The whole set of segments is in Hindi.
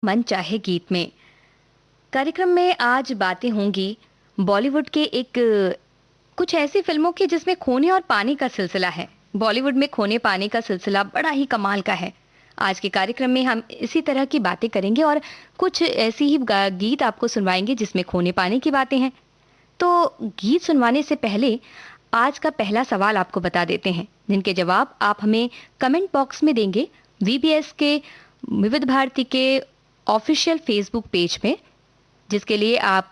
मन चाहे गीत में। कार्यक्रम में आज बातें होंगी बॉलीवुड के कुछ ऐसी फिल्मों की जिसमें खोने और पाने का सिलसिला है। बॉलीवुड में खोने पाने का सिलसिला बड़ा ही कमाल का है। आज के कार्यक्रम में हम इसी तरह की बातें करेंगे और कुछ ऐसी ही गीत आपको सुनवाएंगे जिसमें खोने पाने की बातें हैं। तो गीत सुनवाने से पहले आज का पहला सवाल आपको बता देते हैं, जिनके जवाब आप हमें कमेंट बॉक्स में देंगे वीबीएस के विविध भारती के ऑफिशियल फेसबुक पेज में, जिसके लिए आप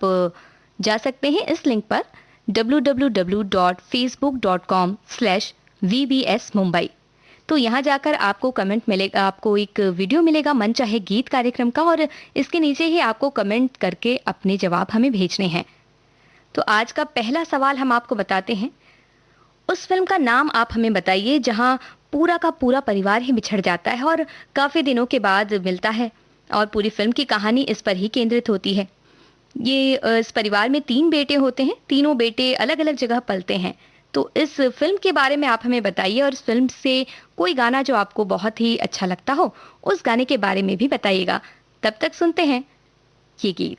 जा सकते हैं इस लिंक पर www.facebook.com/vbsmumbai। तो यहाँ जाकर आपको कमेंट मिलेगा, आपको एक वीडियो मिलेगा मन चाहे गीत कार्यक्रम का, और इसके नीचे ही आपको कमेंट करके अपने जवाब हमें भेजने हैं। तो आज का पहला सवाल हम आपको बताते हैं, उस फिल्म का नाम आप हमें बताइए जहां पूरा का पूरा परिवार ही बिछड़ जाता है और काफी दिनों के बाद मिलता है, और पूरी फिल्म की कहानी इस पर ही केंद्रित होती है। इस परिवार में 3 बेटे होते हैं, तीनों बेटे अलग अलग जगह पलते हैं। तो इस फिल्म के बारे में आप हमें बताइए, और इस फिल्म से कोई गाना जो आपको बहुत ही अच्छा लगता हो उस गाने के बारे में भी बताइएगा। तब तक सुनते हैं ये गीत।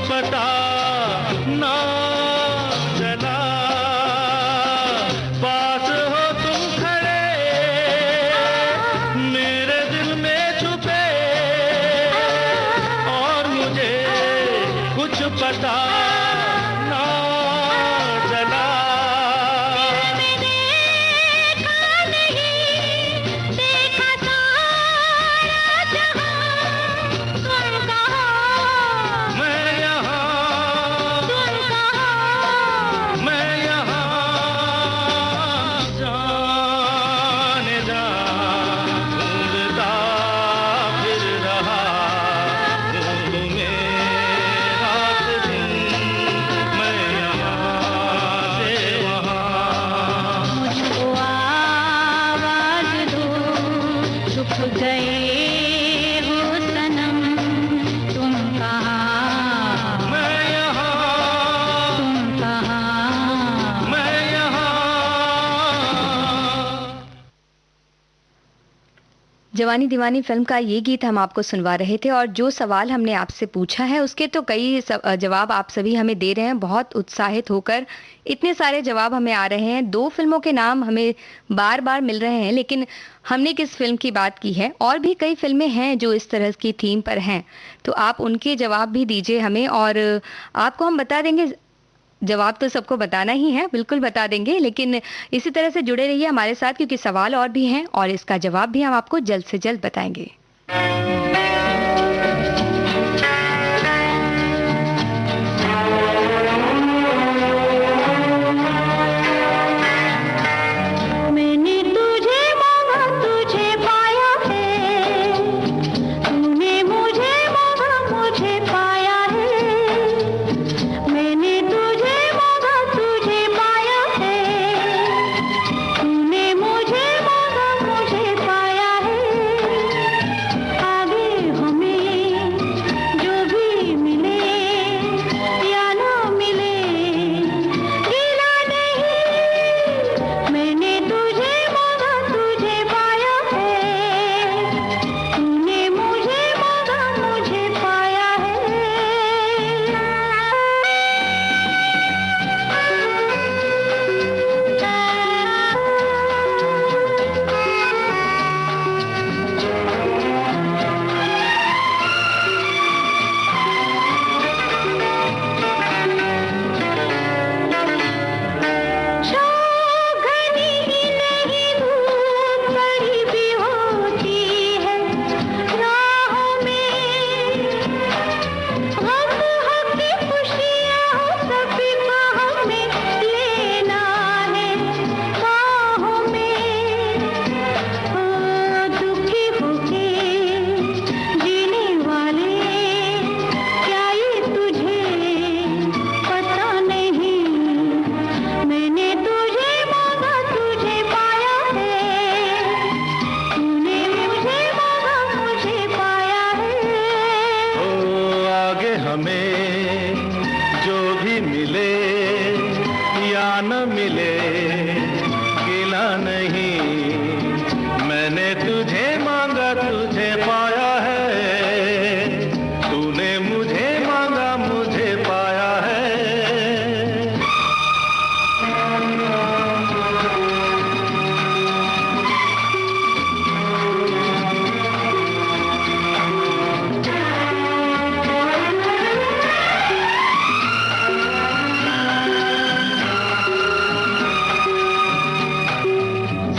पता ना चला, पास हो तुम खड़े मेरे दिल में छुपे, और मुझे कुछ पता ना चला। जवानी दीवानी फिल्म का ये गीत हम आपको सुनवा रहे थे, और जो सवाल हमने आपसे पूछा है उसके तो कई जवाब आप सभी हमें दे रहे हैं बहुत उत्साहित होकर। इतने सारे जवाब हमें आ रहे हैं, 2 फिल्मों के नाम हमें बार बार मिल रहे हैं, लेकिन हमने किस फिल्म की बात की है। और भी कई फिल्में हैं जो इस तरह की थीम पर हैं, तो आप उनके जवाब भी दीजिए हमें, और आपको हम बता देंगे। जवाब तो सबको बताना ही है, बिल्कुल बता देंगे, लेकिन इसी तरह से जुड़े रहिए हमारे साथ, क्योंकि सवाल और भी हैं और इसका जवाब भी हम आपको जल्द से जल्द बताएंगे।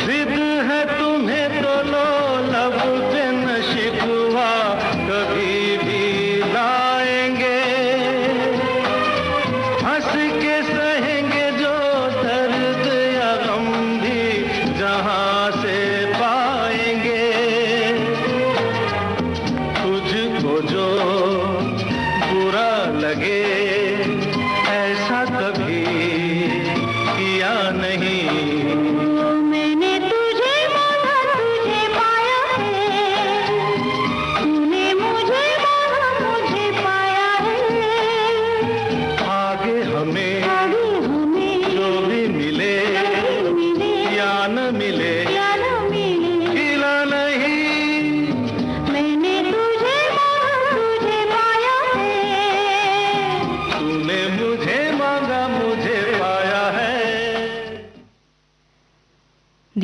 जिद है तुम्हें तो लो लब पे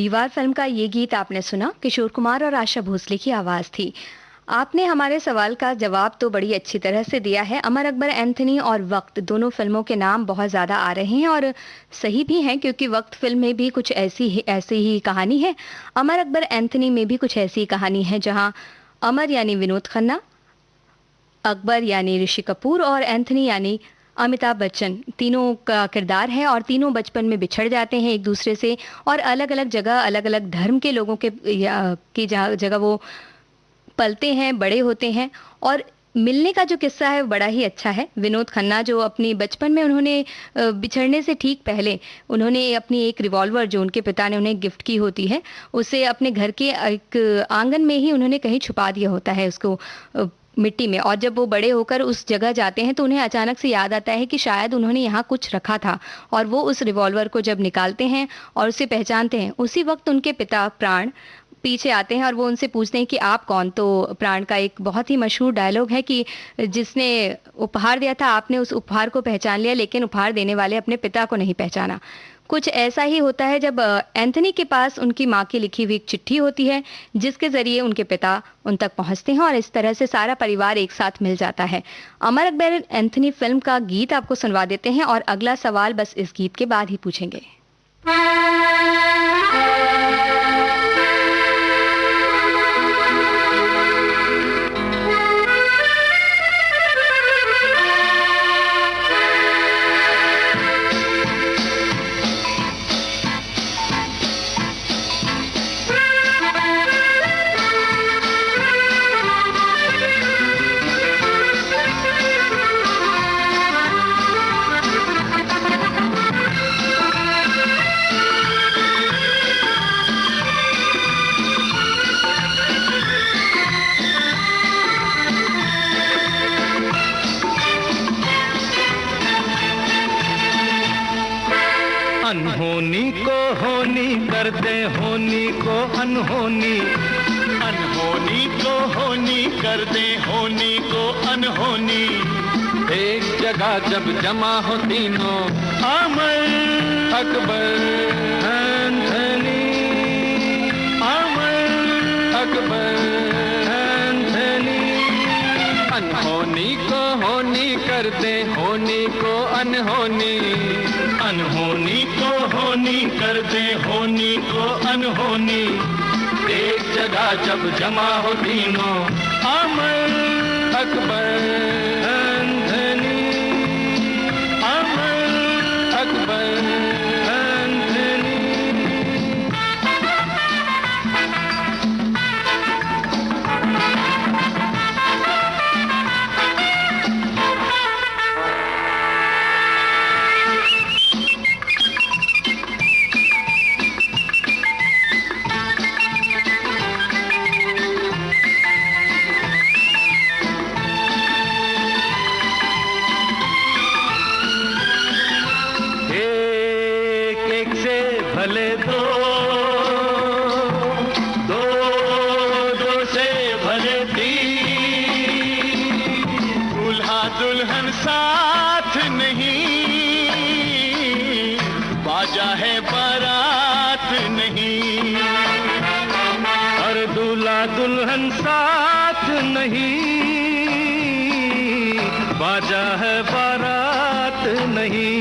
दीवार फिल्म का ये गीत आपने सुना, किशोर कुमार और आशा भोसले की आवाज थी। आपने हमारे सवाल का जवाब तो बड़ी अच्छी तरह से दिया है। अमर अकबर एंथनी और वक्त दोनों फिल्मों के नाम बहुत ज़्यादा आ रहे हैं और सही भी हैं, क्योंकि वक्त फिल्म में भी कुछ ऐसी ही कहानी है। अमर अकबर एंथनी में भी कुछ ऐसी कहानी है, जहां अमर यानी विनोद खन्ना, अकबर यानी ऋषि कपूर और एंथनी यानी अमिताभ बच्चन, तीनों का किरदार है और तीनों बचपन में बिछड़ जाते हैं एक दूसरे से और अलग अलग जगह अलग अलग धर्म के लोगों की जगह वो पलते हैं, बड़े होते हैं। और मिलने का जो किस्सा है वो बड़ा ही अच्छा है। विनोद खन्ना जो अपनी बचपन में उन्होंने बिछड़ने से ठीक पहले उन्होंने अपनी एक रिवॉल्वर जो उनके पिता ने उन्हें गिफ्ट की होती है, उसे अपने घर के एक आंगन में ही उन्होंने कहीं छुपा दिया होता है उसको, मिट्टी में। और जब वो बड़े होकर उस जगह जाते हैं तो उन्हें अचानक से याद आता है कि शायद उन्होंने यहाँ कुछ रखा था, और वो उस रिवॉल्वर को जब निकालते हैं और उसे पहचानते हैं, उसी वक्त उनके पिता प्राण पीछे आते हैं और वो उनसे पूछते हैं कि आप कौन। तो प्राण का एक बहुत ही मशहूर डायलॉग है कि जिसने उपहार दिया था आपने उस उपहार को पहचान लिया, लेकिन उपहार देने वाले अपने पिता को नहीं पहचाना। कुछ ऐसा ही होता है जब एंथनी के पास उनकी माँ की लिखी हुई एक चिट्ठी होती है, जिसके जरिए उनके पिता उन तक पहुंचते हैं और इस तरह से सारा परिवार एक साथ मिल जाता है। अमर अकबर एंथनी फिल्म का गीत आपको सुनवा देते हैं और अगला सवाल बस इस गीत के बाद ही पूछेंगे। अनहोनी को होनी कर दे, होनी को अनहोनी, अनहोनी को होनी कर दे, होनी को अनहोनी। एक जगह जब जमा हो तीनों, अमर अकबर एंथनी, अमर अकबर एंथनी। अनहोनी को होनी कर दे, होनी को अनहोनी, अनहोनी को होनी कर दे, होनी को अनहोनी। एक जगह जब जमा हो तीनों, अमर अकबर एंथनी, अमर अकबर एंथनी। भले दो, दो दो से भले तीन, दूल्हा दुल्हन साथ नहीं, बाजा है बारात नहीं। और दूल्हा दुल्हन साथ नहीं, बाजा है बारात नहीं।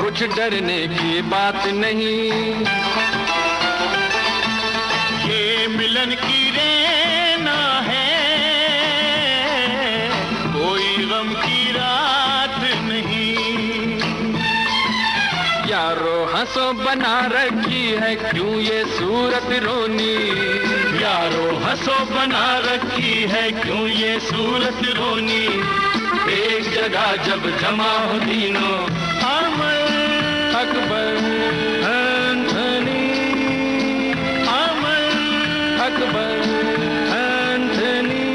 कुछ डरने की बात नहीं, ये मिलन की रेना है, कोई गम की रात नहीं। यारो हंसो बना रखी है क्यों ये सूरत रोनी, यारो हंसो बना रखी है क्यों ये सूरत रोनी। एक जगह जब जमा हो तीनों, अमर अकबर एंथनी, अमर अकबर एंथनी।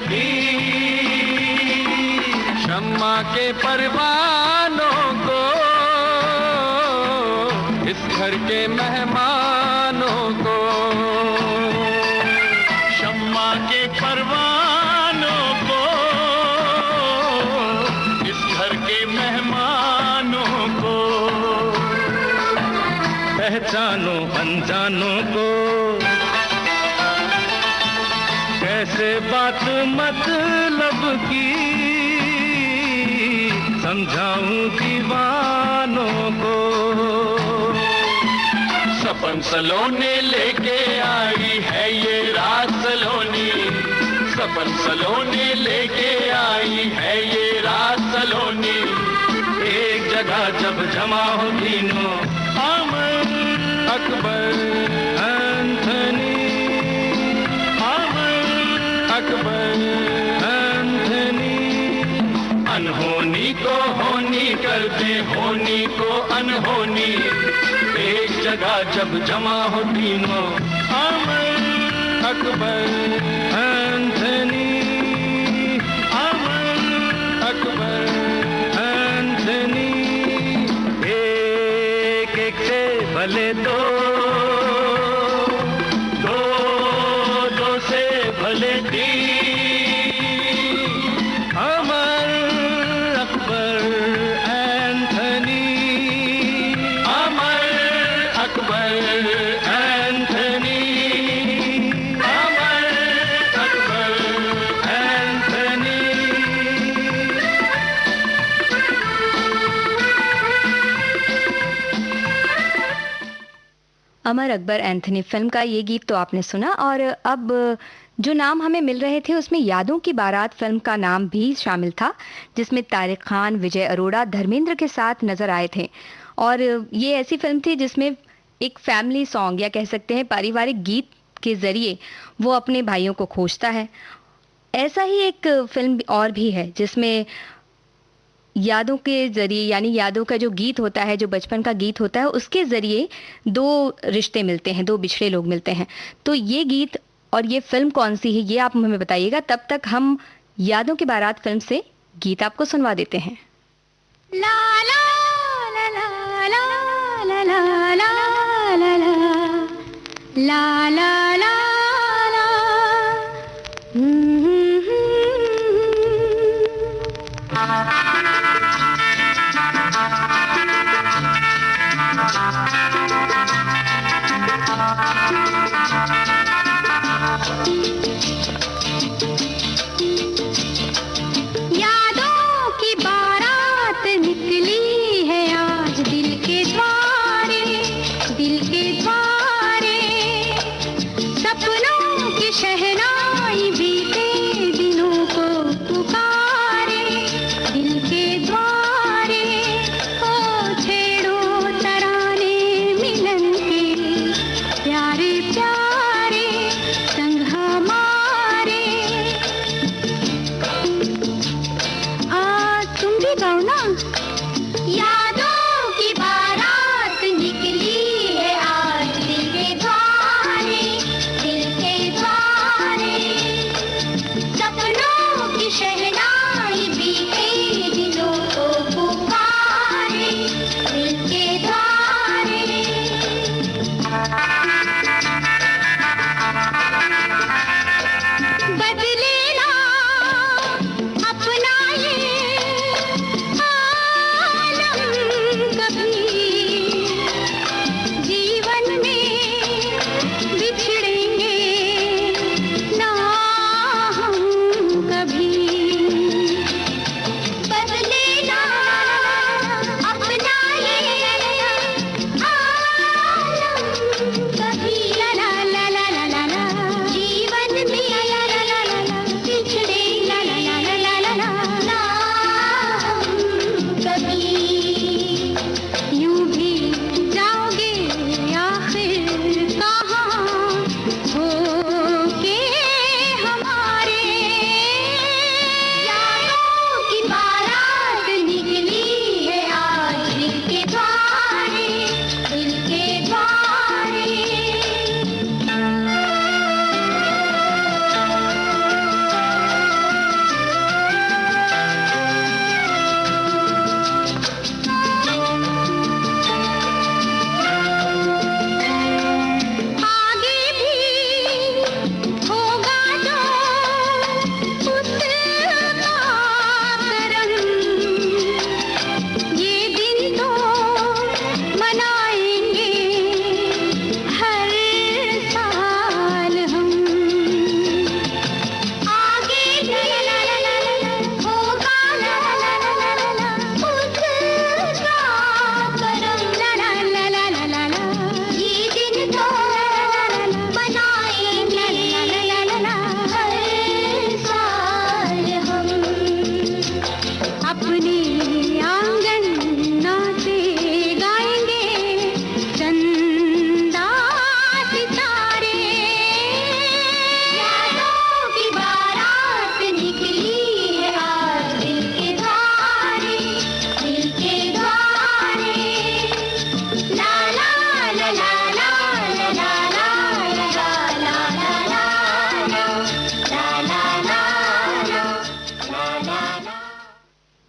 दी। शम्मा के परवानों को, इस घर के मेहमानों को, शम्मा के परवानों को, इस घर के मेहमानों को, पहचानो अनजानों को, कैसे बात मतलब की समझाऊं दीवानों को। सपन सलोने लेके आई है ये रात सलोनी, सपन सलोने लेके आई है ये रात सलोनी। एक जगह जब जमा हो तीनों, अमर अकबर एंथनी, अकबर एंथनी। अनहोनी को होनी कर दे, होनी को अनहोनी। एक जगह जब जमा हो तीनों, अमर अकबर एंथनी, अमर अकबर एंथनी। एक एक से भले दो, दो दो से भले तीन। Amar Akbar Anthony, Amar Akbar Anthony, Amar Akbar Anthony. Amar Akbar Anthony film का ये गीत तो आपने सुना। और अब जो नाम हमें मिल रहे थे उसमें यादों की बारात फिल्म का नाम भी शामिल था, जिसमें तारिक खान, विजय अरोड़ा, धर्मेंद्र के साथ नजर आए थे। और ये ऐसी फिल्म थी जिसमें एक फैमिली सॉन्ग या कह सकते हैं पारिवारिक गीत के जरिए वो अपने भाइयों को खोजता है। ऐसा ही एक फिल्म और भी है जिसमें यादों के जरिए, यानी यादों का जो गीत होता है, जो बचपन का गीत होता है, उसके जरिए दो रिश्ते मिलते हैं, दो बिछड़े लोग मिलते हैं। तो ये गीत और ये फिल्म कौन सी है ये आप हमें बताइएगा। तब तक हम यादों की बारात फिल्म से गीत आपको सुनवा देते हैं। ला ला ला ला ला ला ला ला ला ला ला ला यादों की बारात निकली है आज दिल के द्वारे, दिल के द्वारे। सपनों की शहनाई बीते दिनों को पुकारे, दिल के द्वारे। ओ छेड़ो तराने मिलन के, प्यारे प्यारे संग हमारे। तुम भी गाओ ना। यादों की बारात निकली है आज दिल के द्वारे, दिल के द्वारे।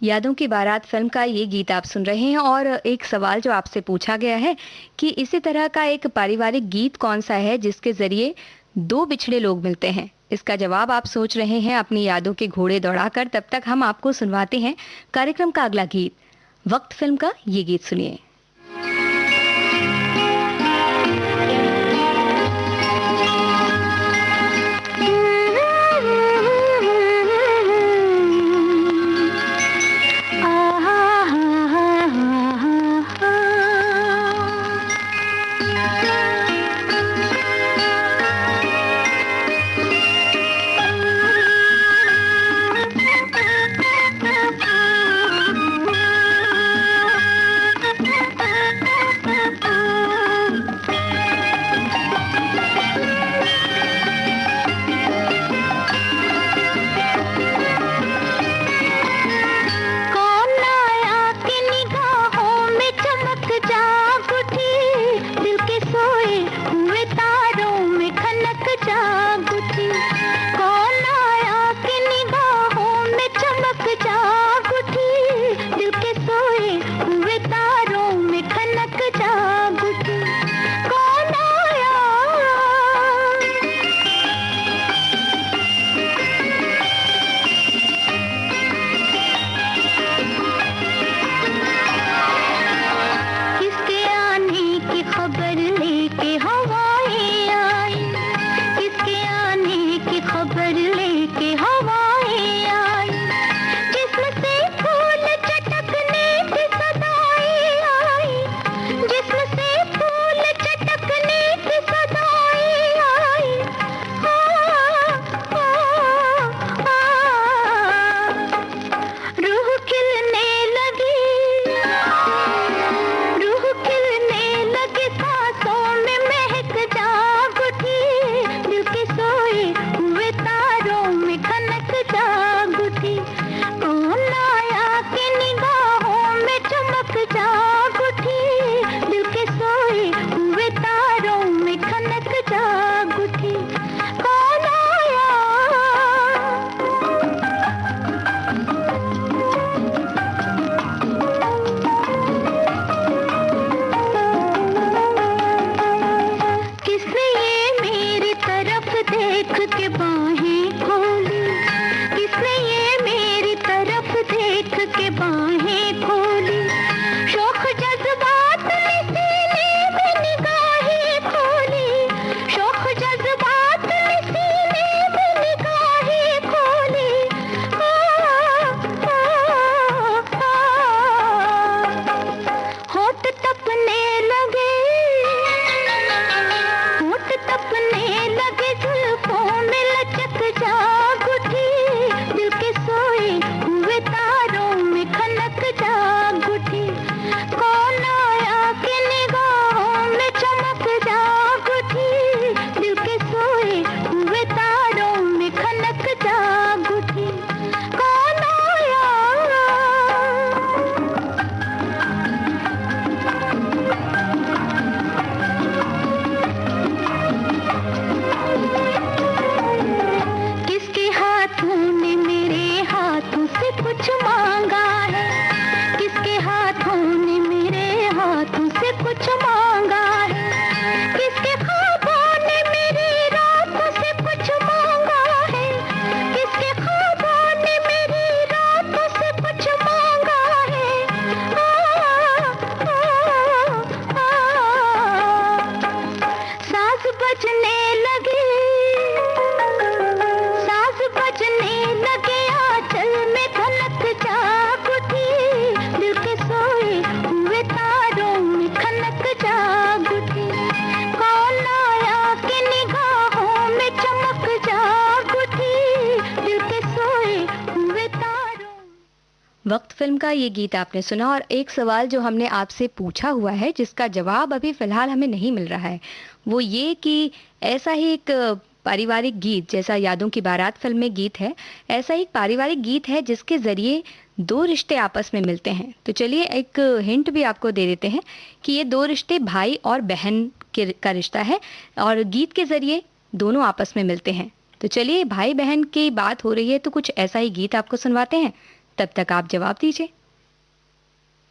यादों की बारात फिल्म का ये गीत आप सुन रहे हैं और एक सवाल जो आपसे पूछा गया है कि इसी तरह का एक पारिवारिक गीत कौन सा है जिसके जरिए दो बिछड़े लोग मिलते हैं। इसका जवाब आप सोच रहे हैं अपनी यादों के घोड़े दौड़ाकर। तब तक हम आपको सुनवाते हैं कार्यक्रम का अगला गीत। वक्त फिल्म का ये गीत सुनिए। वक्त फिल्म का ये गीत आपने सुना और एक सवाल जो हमने आपसे पूछा हुआ है जिसका जवाब अभी फिलहाल हमें नहीं मिल रहा है वो ये कि ऐसा ही एक पारिवारिक गीत जैसा यादों की बारात फिल्म में गीत है, ऐसा ही एक पारिवारिक गीत है जिसके जरिए दो रिश्ते आपस में मिलते हैं। तो चलिए एक हिंट भी आपको दे देते हैं कि ये दो रिश्ते भाई और बहन का रिश्ता है और गीत के जरिए दोनों आपस में मिलते हैं। तो चलिए भाई बहन की बात हो रही है तो कुछ ऐसा ही गीत आपको सुनवाते हैं। तब तक आप जवाब दीजिए।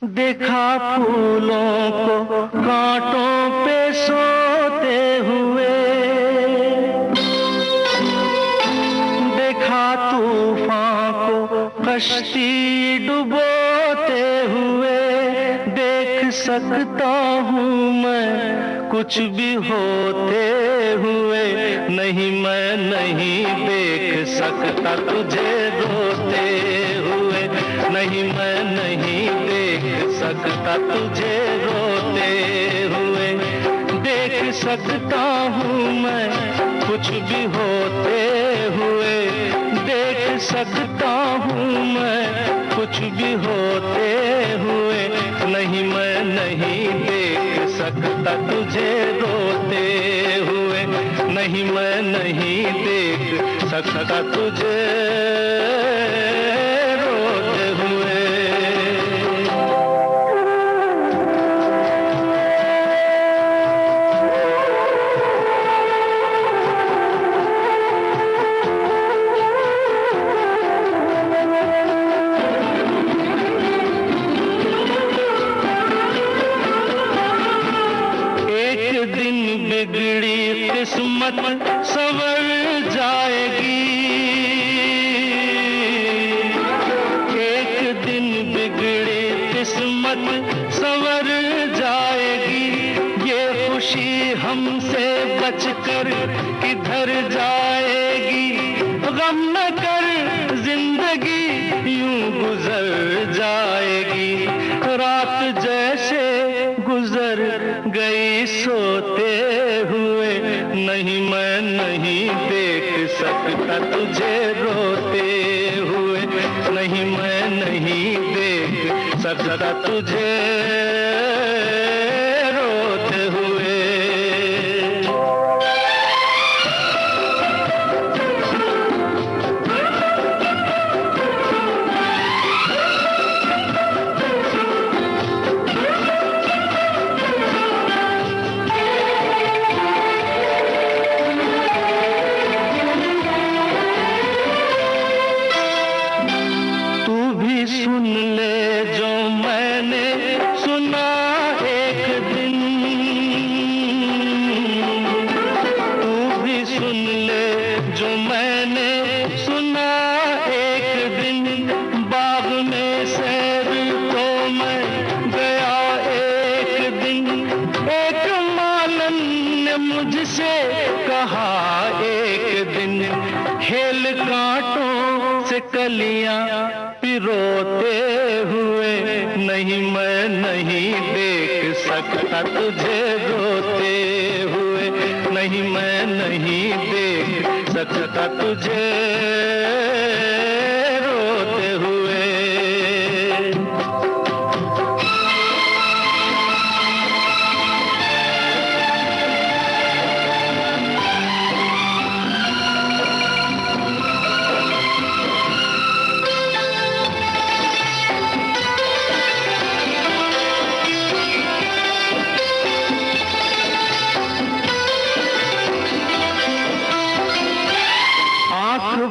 देखा फूलों को कांटों पे सोते हुए, देखा तूफान को कश्ती डुबोते हुए। देख सकता हूँ मैं कुछ भी होते हुए, नहीं मैं नहीं देख सकता तुझे रोते हुए, नहीं मैं नहीं देख सकता तुझे रोते हुए। देख सकता हूँ मैं कुछ भी होते हुए, देख सकता हूँ मैं कुछ भी होते हुए, नहीं मैं नहीं देख सकता तुझे रोते हुए, नहीं मैं नहीं देख सकता तुझे रोते हुए। बिगड़ी किस्मत संवर जाएगी, एक दिन बिगड़ी किस्मत संवर जाएगी। ये खुशी हमसे बचकर किधर जाएगी, गम न कर जिंदगी यूं गुजर जाएगी। रात जैसे गुजर गई सोते हुए, नहीं मैं नहीं देख सकता तुझे रोते हुए, नहीं मैं नहीं देख सकता तुझे रोते हुए। सुन ले जो मैंने सुना एक दिन, तू भी सुन ले जो मैंने सुना एक दिन। बाग में सैर तो मैं गया एक दिन, एक मालन ने मुझसे कहा एक दिन, खेल कांटों से कलियां पिरोते हुए, नहीं मैं नहीं देख सकता तुझे रोते हुए, नहीं मैं नहीं देख सकता तुझे रोते हुए।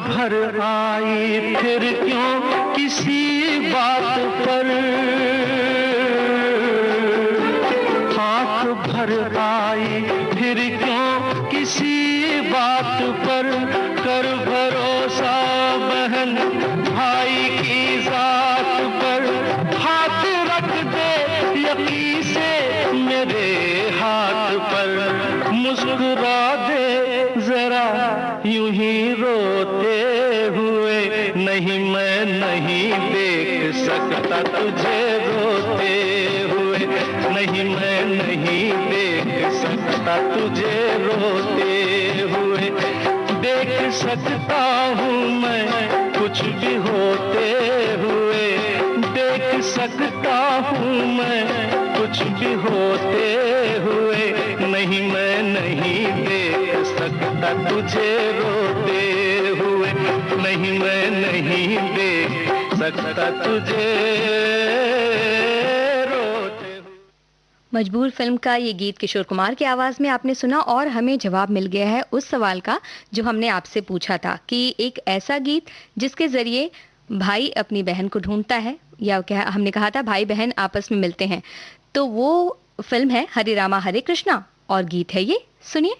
भर आई फिर क्यों किसी बात पर, आँख भर आई फिर क्यों किसी बात पर। कर भरोसा बहन भाई की जात पर, हाथ रख दे यकीन से मेरे हाथ पर। मुस्कुरा दे जरा यूं ही रोते हुए, नहीं मैं नहीं देख सकता तुझे रोते हुए, नहीं मैं नहीं देख सकता तुझे रोते हुए। देख सकता हूँ मैं कुछ भी होते हुए, देख सकता हूँ मैं कुछ भी होते हुए, नहीं मैं नहीं देख सकता तुझे रोते हुए, नहीं मैं नहीं देख सकता तुझे रोते हुए। मजबूर फिल्म का ये गीत किशोर कुमार की आवाज में आपने सुना और हमें जवाब मिल गया है उस सवाल का जो हमने आपसे पूछा था कि एक ऐसा गीत जिसके जरिए भाई अपनी बहन को ढूंढता है, या क्या हमने कहा था भाई बहन आपस में मिलते हैं, तो वो फिल्म है हरे रामा हरे कृष्णा और गीत है ये, सुनिए।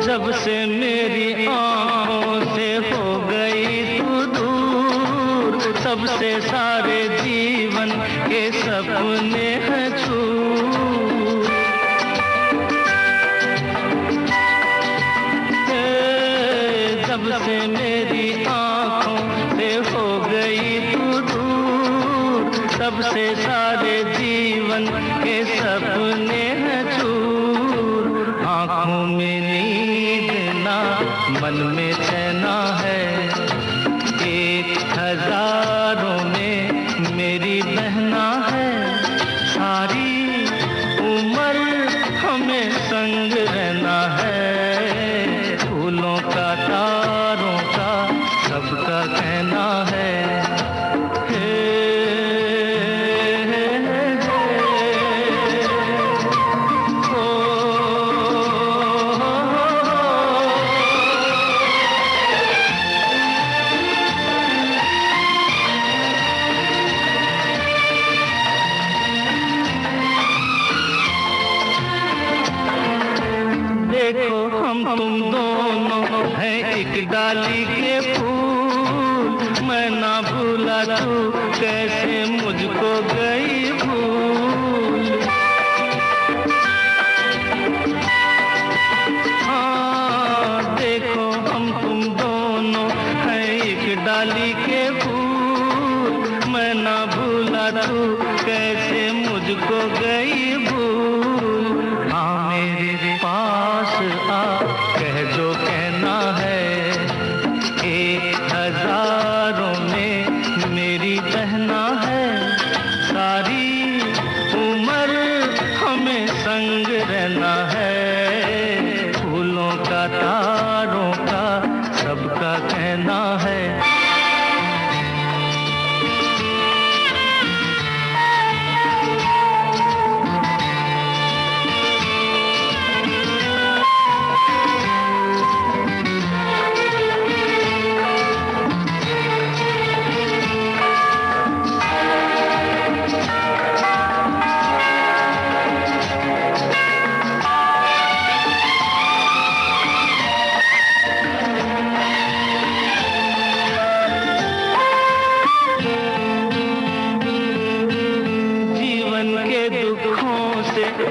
जब से मेरी आँखों से हो गई तू दूर, तब से सारे जीवन के सपने हैं चूर। जब से मेरी आँखों से हो गई तू दूर, तब से सारे जीवन के सपने हैं चूर। आँखों में मन में चैना है, एक हजारों में मेरी बहना है। सारी उम्र हमें संग रहना है, फूलों का तारों का सबका कहना है। तुम दोनों हैं एक डाली के फूल, मैं ना भूला तू कैसे मुझको गई भूल। हाँ देखो हम तुम दोनों हैं एक डाली के फूल, मैं ना भूला तू कैसे मुझको गई भूल। हाँ मेरे पास आ कह जो कहना है, एक हजारों में मेरी बहना है। सारी उम्र हमें संग रहना है, फूलों का तारों का सबका कहना है।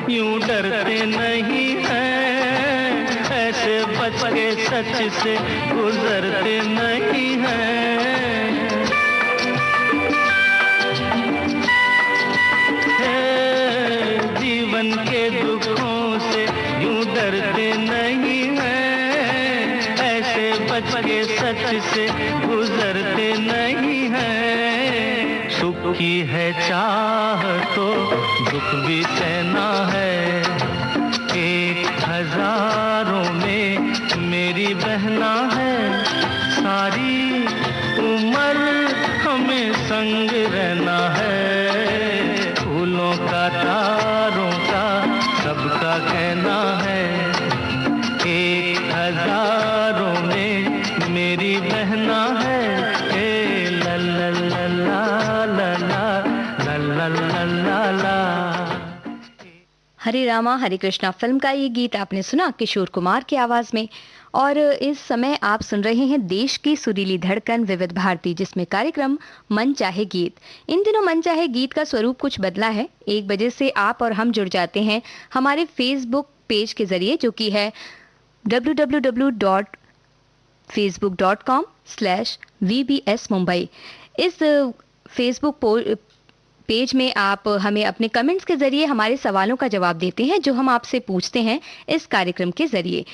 यूं डरते नहीं हैं, ऐसे बच के सच से गुजरते नहीं हैं। जीवन के दुखों से यूं डरते नहीं हैं, ऐसे बच के सच से गुजरते नहीं हैं। सुख की है चाह तो दुख भी सहना है, 1000 में मेरी बहना है। सारी उम्र हमें संग रहना है, फूलों का तारों का सबका कहना है। 1000 में मेरी बहना है। ला ला ला ला ला ला ला ला ला ला। हरे रामा हरे कृष्णा फिल्म का ये गीत आपने सुना किशोर कुमार की आवाज में। और इस समय आप सुन रहे हैं देश की सुरीली धड़कन विविध भारती, जिसमें कार्यक्रम मन चाहे गीत। इन दिनों मन चाहे गीत का स्वरूप कुछ बदला है। 1 बजे से आप और हम जुड़ जाते हैं हमारे फेसबुक पेज के जरिए, जो कि है www.facebook.com/vbs mumbai। इस फेसबुक पेज में आप हमें अपने कमेंट्स के जरिए हमारे सवालों का जवाब देते हैं, जो हम आपसे पूछते हैं इस कार्यक्रम के जरिए।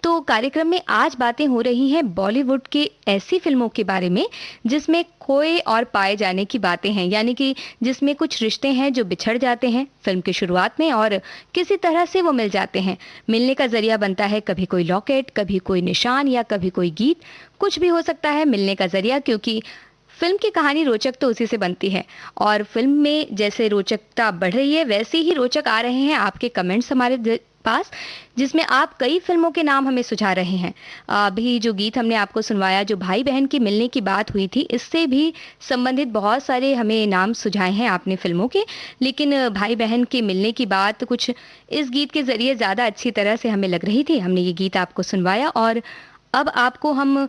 तो कार्यक्रम में आज बातें हो रही हैं बॉलीवुड के ऐसी फिल्मों के बारे में जिसमें खोए और पाए जाने की बातें हैं, यानी कि जिसमें कुछ रिश्ते हैं जो बिछड़ जाते हैं फिल्म की शुरुआत में और किसी तरह से वो मिल जाते हैं। मिलने का जरिया बनता है कभी कोई लॉकेट, कभी कोई निशान या कभी कोई गीत। कुछ भी हो सकता है मिलने का जरिया, क्योंकि फिल्म की कहानी रोचक तो उसी से बनती है। और फिल्म में जैसे रोचकता बढ़ रही है, वैसे ही रोचक आ रहे हैं आपके कमेंट्स हमारे पास, जिसमें आप कई फिल्मों के नाम हमें सुझा रहे हैं। अभी जो गीत हमने आपको सुनवाया, जो भाई बहन की मिलने की बात हुई थी, इससे भी संबंधित बहुत सारे हमें नाम सुझाए हैं आपने फिल्मों के। लेकिन भाई बहन के मिलने की बात कुछ इस गीत के जरिए ज़्यादा अच्छी तरह से हमें लग रही थी। हमने ये गीत आपको सुनवाया और अब आपको हम,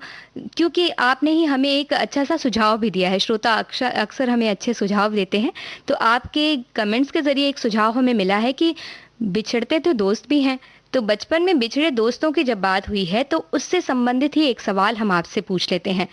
क्योंकि आपने ही हमें एक अच्छा सा सुझाव भी दिया है, श्रोता अक्सर हमें अच्छे सुझाव देते हैं, तो आपके कमेंट्स के जरिए एक सुझाव हमें मिला है कि बिछड़ते तो दोस्त भी हैं। तो बचपन में बिछड़े दोस्तों की जब बात हुई है तो उससे संबंधित ही एक सवाल हम आपसे पूछ लेते हैं।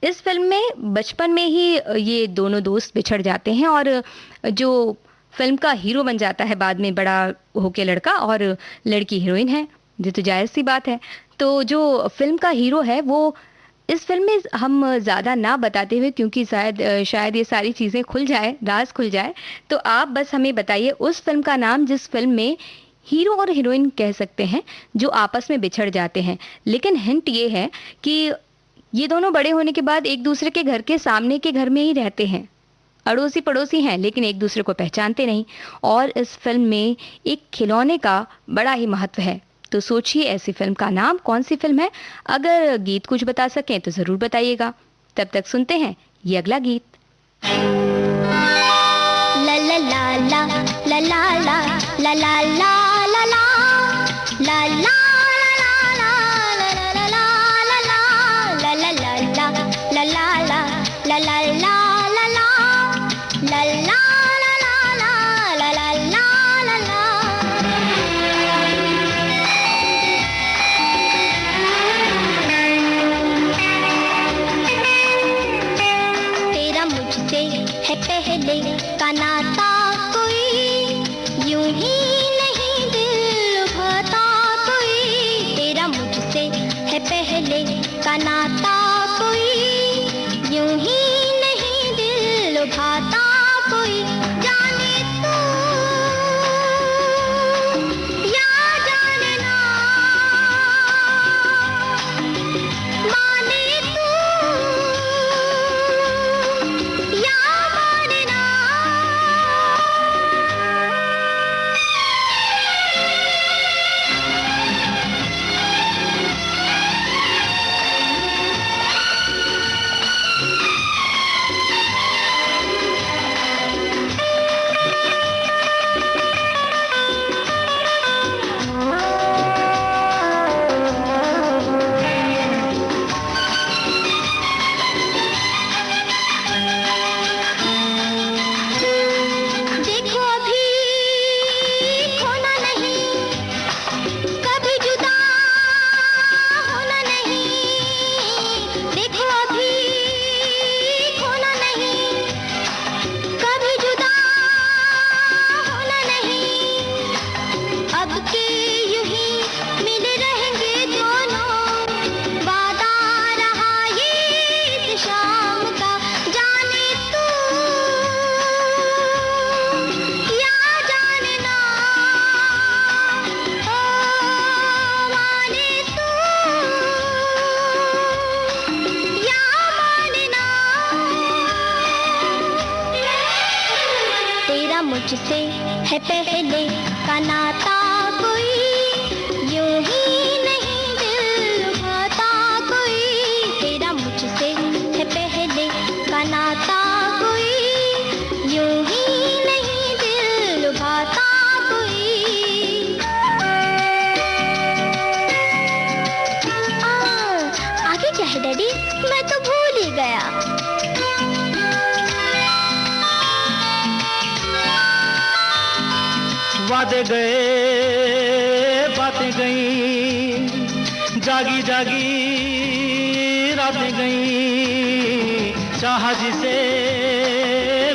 इस फिल्म में बचपन में ही ये दोनों दोस्त बिछड़ जाते हैं और जो फिल्म का हीरो बन जाता है बाद में बड़ा होके लड़का, और लड़की हीरोइन है, ये तो जायज़ सी बात है। तो जो फिल्म का हीरो है वो इस फिल्म में हम ज़्यादा ना बताते हुए, क्योंकि शायद ये सारी चीज़ें खुल जाए, राज खुल जाए, तो आप बस हमें बताइए उस फिल्म का नाम जिस फिल्म में हीरो और हीरोइन कह सकते हैं जो आपस में बिछड़ जाते हैं। लेकिन हिंट ये है कि ये दोनों बड़े होने के बाद एक दूसरे के घर के सामने के घर में ही रहते हैं, अड़ोसी पड़ोसी हैं, लेकिन एक दूसरे को पहचानते नहीं। और इस फिल्म में एक खिलौने का बड़ा ही महत्व है। तो सोचिए ऐसी फिल्म का नाम कौन सी फिल्म है। अगर गीत कुछ बता सकें तो ज़रूर बताइएगा। तब तक सुनते हैं ये अगला गीत। ला ला ला ला ला ला ला ला ला ला ला ला ला पहले का नाता कोई यूं ही नहीं दिल लुभाता कोई, तेरा मुझसे है पहले का नाता कोई यूं ही नहीं दिल लुभाता कोई। जाने तू या जाने ना, माने तू या माने ना, तेरा मुझसे है पहले का नाता, कोई यूं ही नहीं दिल लुभाता, कोई तेरा मुझसे है पहले का नाता, कोई यूं ही नहीं दिल लुभाता कोई। आगे क्या है डैडी, मैं तो भूल ही गया। वादे गए बातें गई, जागी जागी रातें गई, चाहा जिसे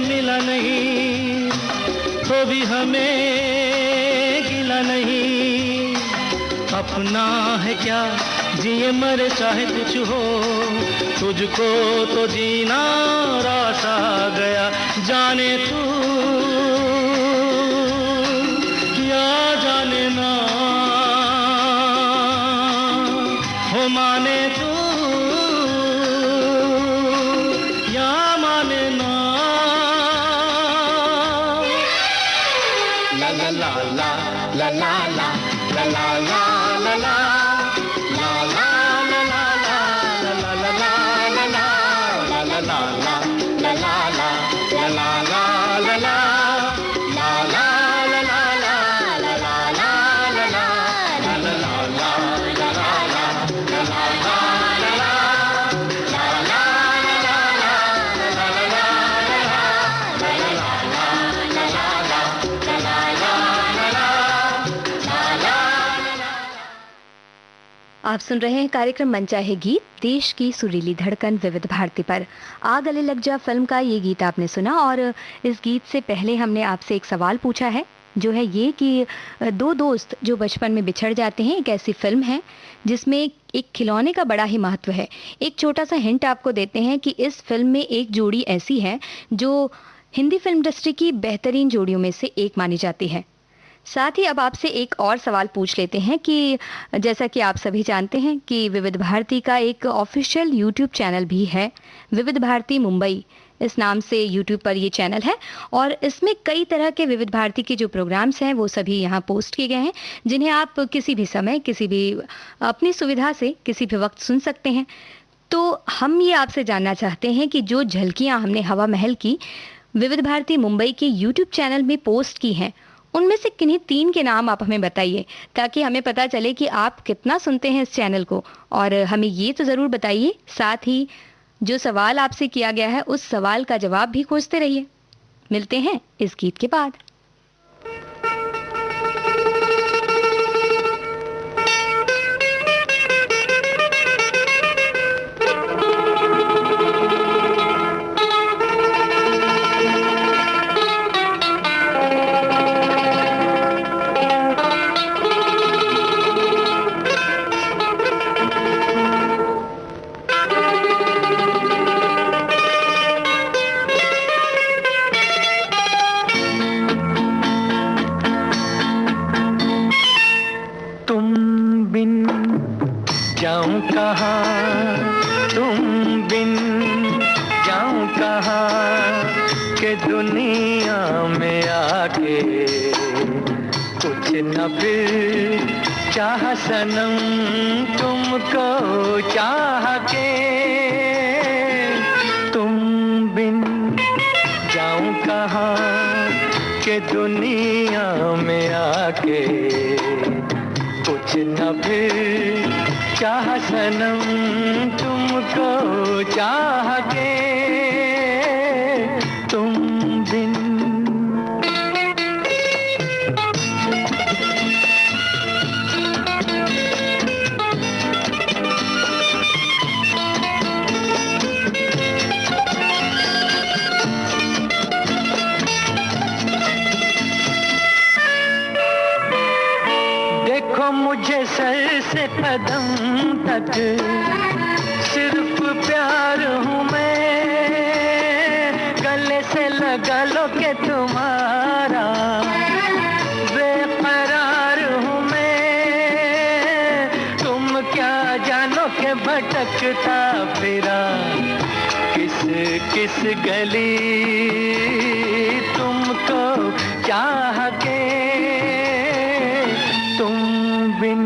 मिला नहीं तो भी हमें गिला नहीं। अपना है क्या जिए मरे चाहे कुछ हो, तुझको तो जीना रास आ गया। जाने तू या जाने ना, हो माने तू या माने ना। ला ला ला ला ला ला ला ला ला ला ला ला। आप सुन रहे हैं कार्यक्रम मन चाहे गीत, देश की सुरीली धड़कन विविध भारती पर। आ गले लग जा फिल्म का ये गीत आपने सुना, और इस गीत से पहले हमने आपसे एक सवाल पूछा है, जो है ये कि दो दोस्त जो बचपन में बिछड़ जाते हैं, एक ऐसी फिल्म है जिसमें एक खिलौने का बड़ा ही महत्व है। एक छोटा सा हिंट आपको देते हैं कि इस फिल्म में एक जोड़ी ऐसी है जो हिंदी फिल्म इंडस्ट्री की बेहतरीन जोड़ियों में से एक मानी जाती है। साथ ही अब आपसे एक और सवाल पूछ लेते हैं कि जैसा कि आप सभी जानते हैं कि विविध भारती का एक ऑफिशियल यूट्यूब चैनल भी है, विविध भारती मुंबई इस नाम से यूट्यूब पर ये चैनल है, और इसमें कई तरह के विविध भारती के जो प्रोग्राम्स हैं वो सभी यहाँ पोस्ट किए गए हैं, जिन्हें आप किसी भी समय, किसी भी अपनी सुविधा से किसी भी वक्त सुन सकते हैं। तो हम ये आपसे जानना चाहते हैं कि जो झलकियाँ हमने हवा महल की विविध भारती मुंबई के यूट्यूब चैनल में पोस्ट की हैं, उनमें से किन्हीं 3 के नाम आप हमें बताइए, ताकि हमें पता चले कि आप कितना सुनते हैं इस चैनल को। और हमें ये तो ज़रूर बताइए, साथ ही जो सवाल आपसे किया गया है उस सवाल का जवाब भी खोजते रहिए। मिलते हैं इस गीत के बाद। सनम तुमको चाह के, तुम बिन जाऊं कहाँ के दुनिया में आके, कुछ न फिर चाह सनम तुमको चाह के, तुम बिन। मुझे सर से कदम तक सिर्फ प्यार हूँ मैं, गले से लगा लो के तुम्हारा बेकरार हूँ मैं। तुम क्या जानो के भटकता फिरा किस किस गली, तुमको चाह के तुम बिन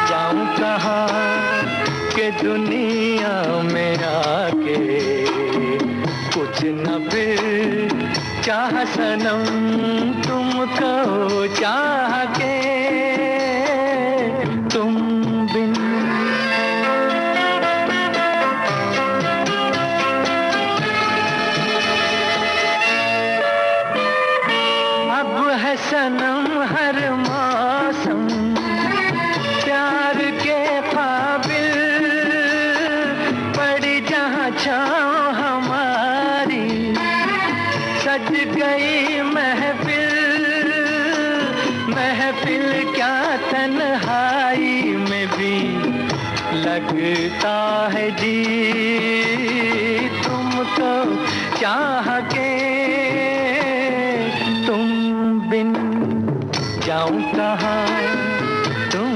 जाऊं कहाँ के दुनिया में आके कुछ न फिर चाह सनम तुमको चाह के तुम बिन। अब है सनम हर मौसम प्यार के काबिल, पड़ी जहाँ छाँव हमारी सज गई महफिल। महफिल क्या तन्हाई में भी लगता है जी तुमको चाह के तुम बिन जाऊं कहाँ, तुम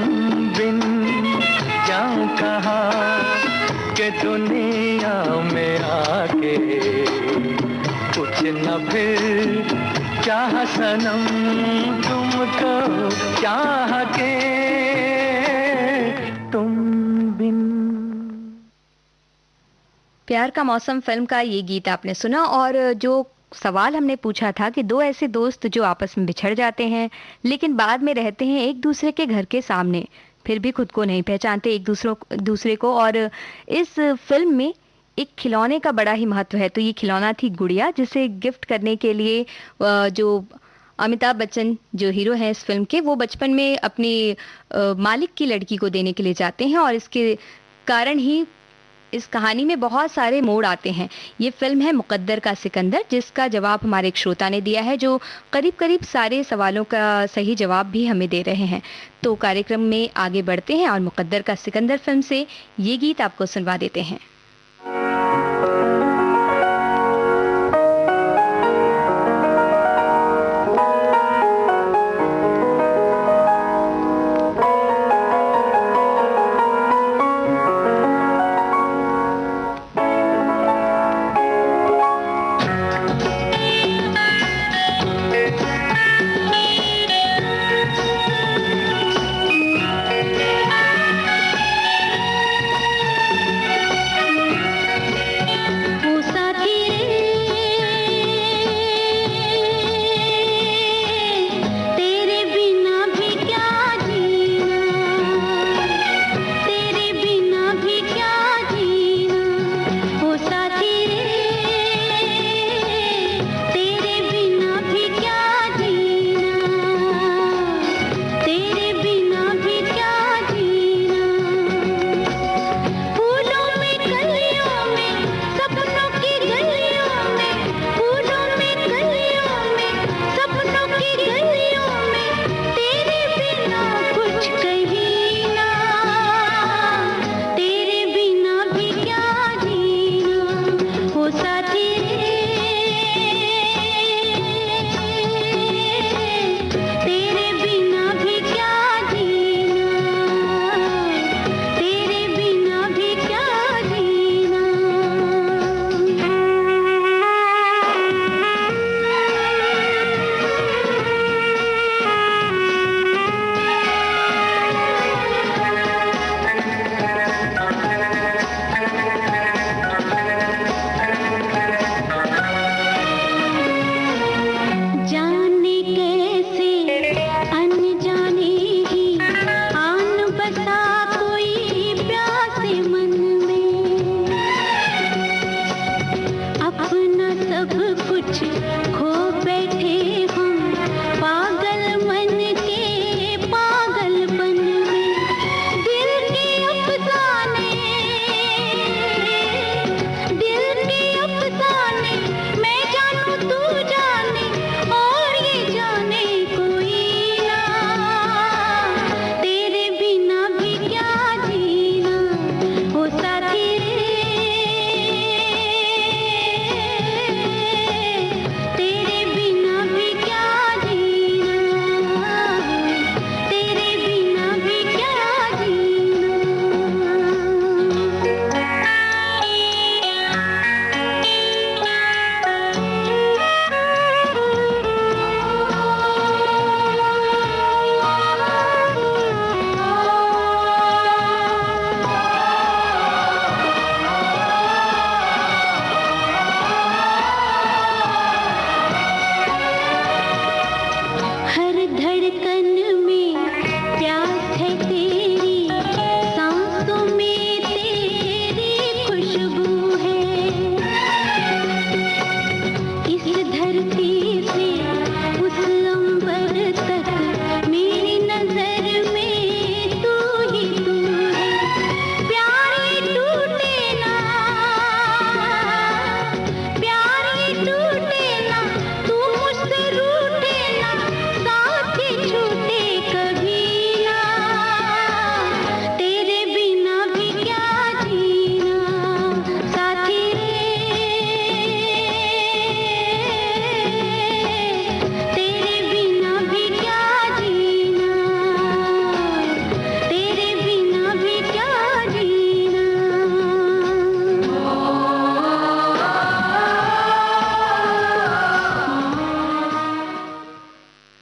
बिन जाऊं कहाँ के दुनिया में आके कुछ न फिर चाह सनम तुमको चाह के तुम बिन। प्यार का मौसम फिल्म का ये गीत आपने सुना। और जो सवाल हमने पूछा था कि दो ऐसे दोस्त जो आपस में बिछड़ जाते हैं लेकिन बाद में रहते हैं एक दूसरे के घर के सामने, फिर भी खुद को नहीं पहचानते एक दूसरे को। और इस फिल्म में एक खिलौने का बड़ा ही महत्व है। तो ये खिलौना थी गुड़िया, जिसे गिफ्ट करने के लिए जो अमिताभ बच्चन जो हीरो हैं इस फिल्म के, वो बचपन में अपने मालिक की लड़की को देने के लिए जाते हैं। और इसके कारण ही इस कहानी में बहुत सारे मोड़ आते हैं। ये फिल्म है मुकद्दर का सिकंदर, जिसका जवाब हमारे एक श्रोता ने दिया है, जो करीब करीब सारे सवालों का सही जवाब भी हमें दे रहे हैं। तो कार्यक्रम में आगे बढ़ते हैं और मुकद्दर का सिकंदर फिल्म से ये गीत आपको सुनवा देते हैं।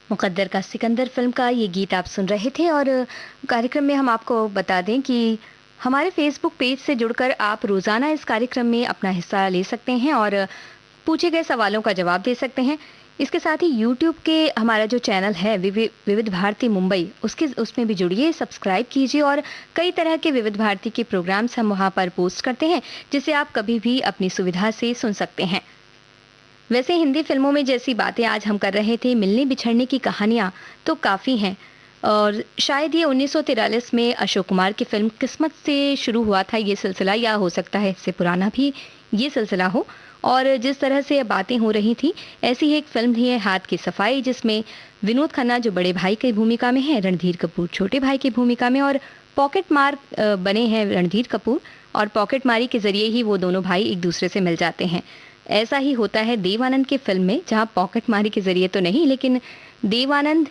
मुकद्दर का सिकंदर फिल्म का ये गीत आप सुन रहे थे। और कार्यक्रम में हम आपको बता दें कि हमारे फेसबुक पेज से जुड़कर आप रोज़ाना इस कार्यक्रम में अपना हिस्सा ले सकते हैं और पूछे गए सवालों का जवाब दे सकते हैं। इसके साथ ही यूट्यूब के हमारा जो चैनल है विविध भारती मुंबई, उसमें भी जुड़िए, सब्सक्राइब कीजिए और कई तरह के विविध भारती के प्रोग्राम्स हम वहाँ पर पोस्ट करते हैं, जिसे आप कभी भी अपनी सुविधा से सुन सकते हैं। वैसे हिंदी फिल्मों में जैसी बातें आज हम कर रहे थे, मिलने बिछड़ने की कहानियाँ तो काफ़ी हैं। और शायद ये 1943 में अशोक कुमार की फिल्म किस्मत से शुरू हुआ था ये सिलसिला, या हो सकता है इससे पुराना भी ये सिलसिला हो। और जिस तरह से बातें हो रही थी, ऐसी ही एक फिल्म थी है हाथ की सफाई, जिसमें विनोद खन्ना जो बड़े भाई की भूमिका में है, रणधीर कपूर छोटे भाई की भूमिका में, और पॉकेट मार बने हैं रणधीर कपूर, और पॉकेट मारी के जरिए ही वो दोनों भाई एक दूसरे से मिल जाते हैं। ऐसा ही होता है देव आनंद की फिल्म में, जहाँ पॉकेट मारी के जरिए तो नहीं, लेकिन देव आनंद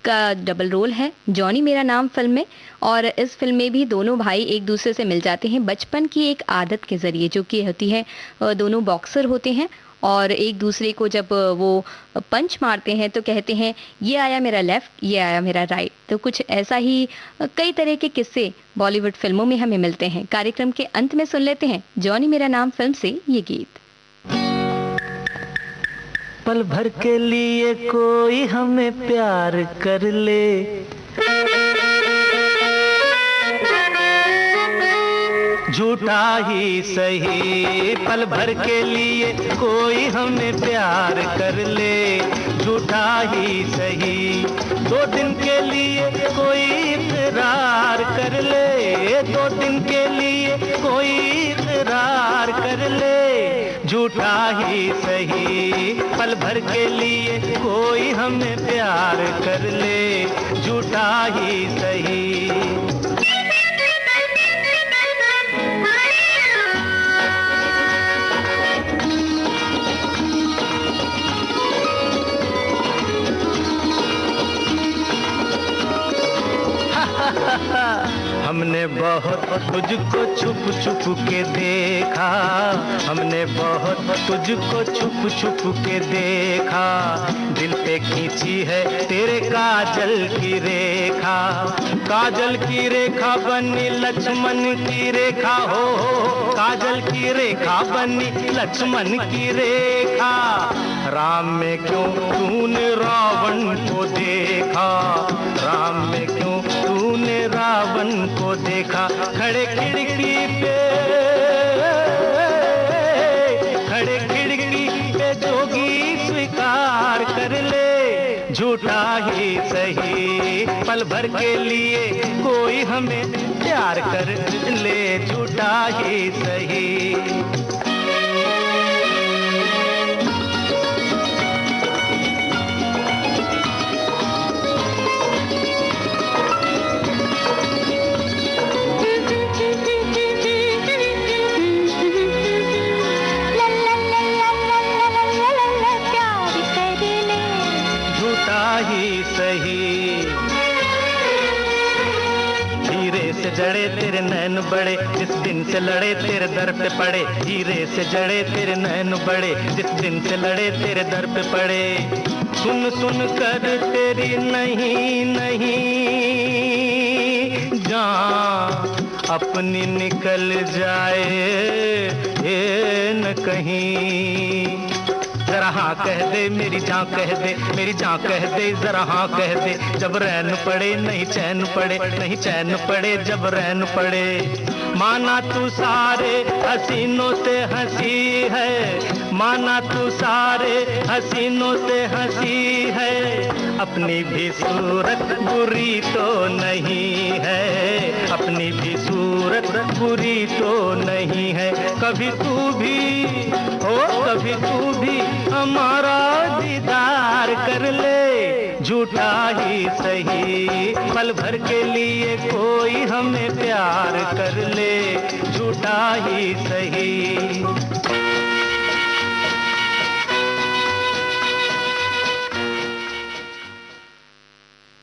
का डबल रोल है जॉनी मेरा नाम फिल्म में। और इस फिल्म में भी दोनों भाई एक दूसरे से मिल जाते हैं बचपन की एक आदत के ज़रिए, जो कि होती है दोनों बॉक्सर होते हैं और एक दूसरे को जब वो पंच मारते हैं तो कहते हैं ये आया मेरा लेफ़्ट, ये आया मेरा राइट। तो कुछ ऐसा ही कई तरह के किस्से बॉलीवुड फिल्मों में हमें मिलते हैं। कार्यक्रम के अंत में सुन लेते हैं जॉनी मेरा नाम फिल्म से ये गीत। पल भर के लिए कोई हमें प्यार कर ले, झूठा ही सही। पल भर के लिए कोई हमें प्यार कर ले, झूठा ही सही। 2 दिन के लिए कोई इकरार कर ले, 2 दिन के लिए कोई इकरार कर ले, झूठा ही सही। पल भर के लिए कोई हमें प्यार कर ले, झूठा ही सही। हमने बहुत तुझको छुप छुप के देखा, हमने बहुत तुझको छुप छुप के देखा। दिल पे खींची है तेरे काजल की रेखा, काजल की रेखा बनी लक्ष्मण की रेखा, हो काजल की रेखा बनी लक्ष्मण की रेखा। राम में क्यों तूने रावण को देखा, राम में क्यों तूने रावण को देखा। खड़े खिड़की पे, खड़े खिड़की पे जोगी स्वीकार कर ले, झूठा ही सही। पल भर के लिए कोई हमें प्यार कर ले, झूठा ही सही। जड़े तेरे नैन बड़े, जिस दिन से लड़े तेरे दर पे पड़े। हीरे से जड़े तेरे नैन बड़े, जिस दिन से लड़े तेरे दर पे पड़े। सुन सुन कर तेरी नहीं नहीं जान अपनी निकल जाए ये न कहीं। जरा हाँ कह दे मेरी जान, कह दे मेरी जान, कह दे जरा हाँ कह दे। जब रैन पड़े नहीं चैन पड़े, नहीं चैन पड़े जब रैन पड़े। माना तू सारे हसीनों से हंसी है, माना तू सारे हसीनों से हंसी है। अपनी भी सूरत बुरी तो नहीं है, अपनी भी सूरत बुरी तो नहीं है। कभी तू भी हो, कभी तू भी हमारा दीदार कर ले, झूठा ही सही। पल भर के लिए कोई हमें प्यार कर ले, झूठा ही सही।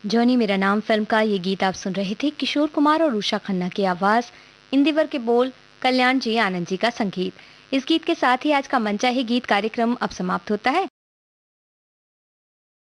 जॉनी मेरा नाम फिल्म का ये गीत आप सुन रहे थे। किशोर कुमार और उषा खन्ना की आवाज, इंदिवर के बोल, कल्याण जी आनंद जी का संगीत। इस गीत के साथ ही आज का मनचाहे गीत कार्यक्रम अब समाप्त होता है।